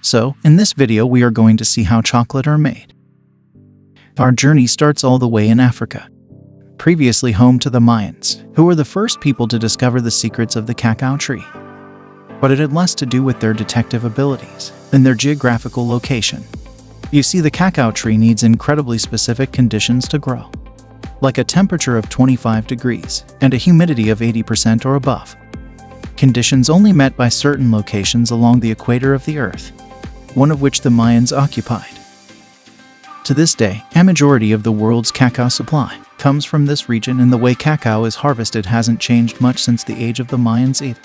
So, in this video we are going to see how chocolate are made. Our journey starts all the way in Africa, previously home to the Mayans, who were the first people to discover the secrets of the cacao tree. But it had less to do with their detective abilities than their geographical location. You see, the cacao tree needs incredibly specific conditions to grow, like a temperature of 25 degrees and a humidity of 80% or above. Conditions only met by certain locations along the equator of the Earth, one of which the Mayans occupied. To this day, a majority of the world's cacao supply comes from this region, and the way cacao is harvested hasn't changed much since the age of the Mayans either.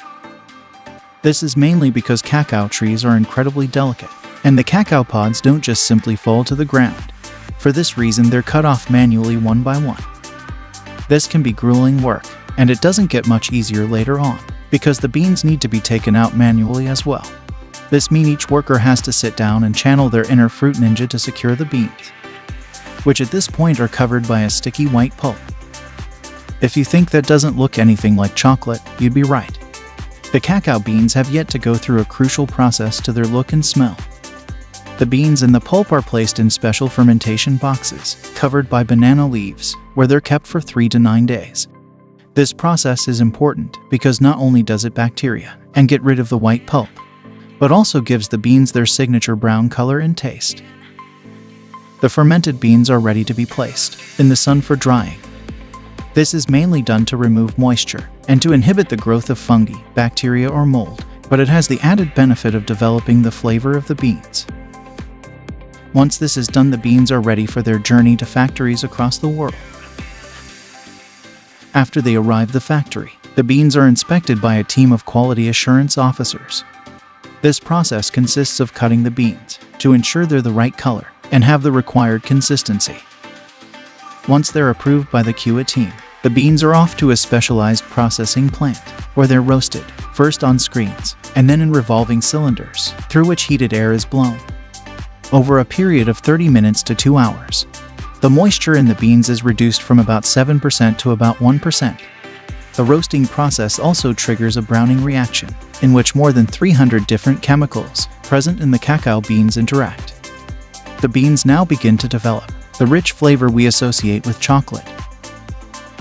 This is mainly because cacao trees are incredibly delicate, and the cacao pods don't just simply fall to the ground. For this reason, they're cut off manually one by one. This can be grueling work, and it doesn't get much easier later on, because the beans need to be taken out manually as well. This means each worker has to sit down and channel their inner fruit ninja to secure the beans, which at this point are covered by a sticky white pulp. If you think that doesn't look anything like chocolate, you'd be right. The cacao beans have yet to go through a crucial process to their look and smell. The beans and the pulp are placed in special fermentation boxes, covered by banana leaves, where they're kept for 3 to 9 days. This process is important because not only does it bacteria and get rid of the white pulp, but also gives the beans their signature brown color and taste. The fermented beans are ready to be placed in the sun for drying. This is mainly done to remove moisture and to inhibit the growth of fungi, bacteria, or mold, but it has the added benefit of developing the flavor of the beans. Once this is done, the beans are ready for their journey to factories across the world. After they arrive at the factory, the beans are inspected by a team of quality assurance officers. This process consists of cutting the beans to ensure they're the right color and have the required consistency. Once they're approved by the QA team, the beans are off to a specialized processing plant, where they're roasted, first on screens, and then in revolving cylinders, through which heated air is blown. Over a period of 30 minutes to 2 hours, the moisture in the beans is reduced from about 7% to about 1%. The roasting process also triggers a browning reaction, in which more than 300 different chemicals present in the cacao beans interact. The beans now begin to develop the rich flavor we associate with chocolate.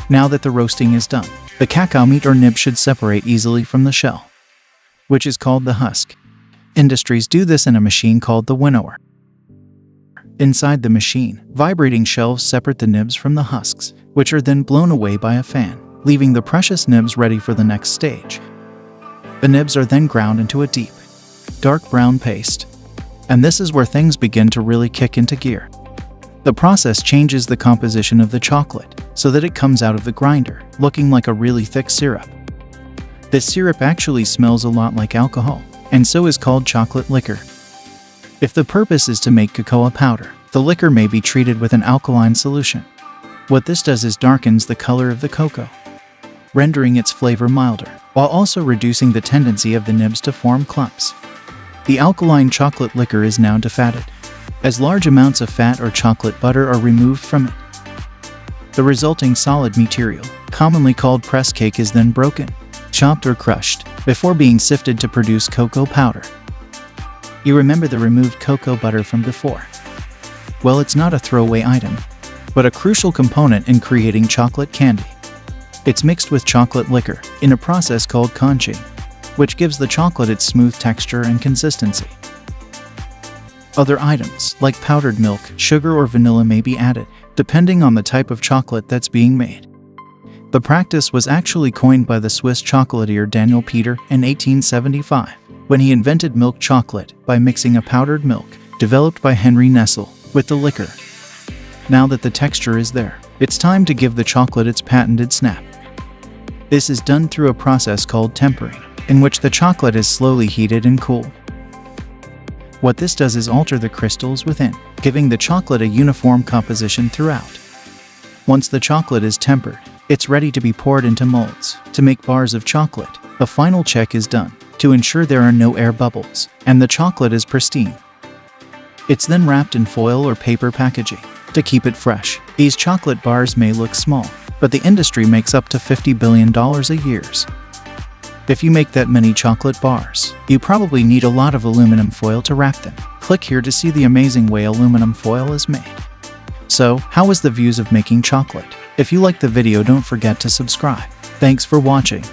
Now that the roasting is done, the cacao meat or nib should separate easily from the shell, which is called the husk. Industries do this in a machine called the winnower. Inside the machine, vibrating shelves separate the nibs from the husks, which are then blown away by a fan, leaving the precious nibs ready for the next stage. The nibs are then ground into a deep, dark brown paste. And this is where things begin to really kick into gear. The process changes the composition of the chocolate so that it comes out of the grinder looking like a really thick syrup. This syrup actually smells a lot like alcohol, and so is called chocolate liquor. If the purpose is to make cocoa powder, the liquor may be treated with an alkaline solution. What this does is darkens the color of the cocoa, rendering its flavor milder, while also reducing the tendency of the nibs to form clumps. The alkaline chocolate liquor is now defatted, as large amounts of fat or chocolate butter are removed from it. The resulting solid material, commonly called press cake, is then broken, chopped or crushed, before being sifted to produce cocoa powder. You remember the removed cocoa butter from before? Well, it's not a throwaway item, but a crucial component in creating chocolate candy. It's mixed with chocolate liquor in a process called conching, which gives the chocolate its smooth texture and consistency. Other items, like powdered milk, sugar, or vanilla may be added, depending on the type of chocolate that's being made. The practice was actually coined by the Swiss chocolatier Daniel Peter in 1875, when he invented milk chocolate by mixing a powdered milk, developed by Henry Nestle, with the liquor. Now that the texture is there, it's time to give the chocolate its patented snap. This is done through a process called tempering, in which the chocolate is slowly heated and cooled. What this does is alter the crystals within, giving the chocolate a uniform composition throughout. Once the chocolate is tempered, it's ready to be poured into molds. To make bars of chocolate, a final check is done to ensure there are no air bubbles and the chocolate is pristine. It's then wrapped in foil or paper packaging to keep it fresh. These chocolate bars may look small, but the industry makes up to $50 billion a year. If you make that many chocolate bars, you probably need a lot of aluminum foil to wrap them. Click here to see the amazing way aluminum foil is made. So, how was the views of making chocolate? If you liked the video, don't forget to subscribe. Thanks for watching.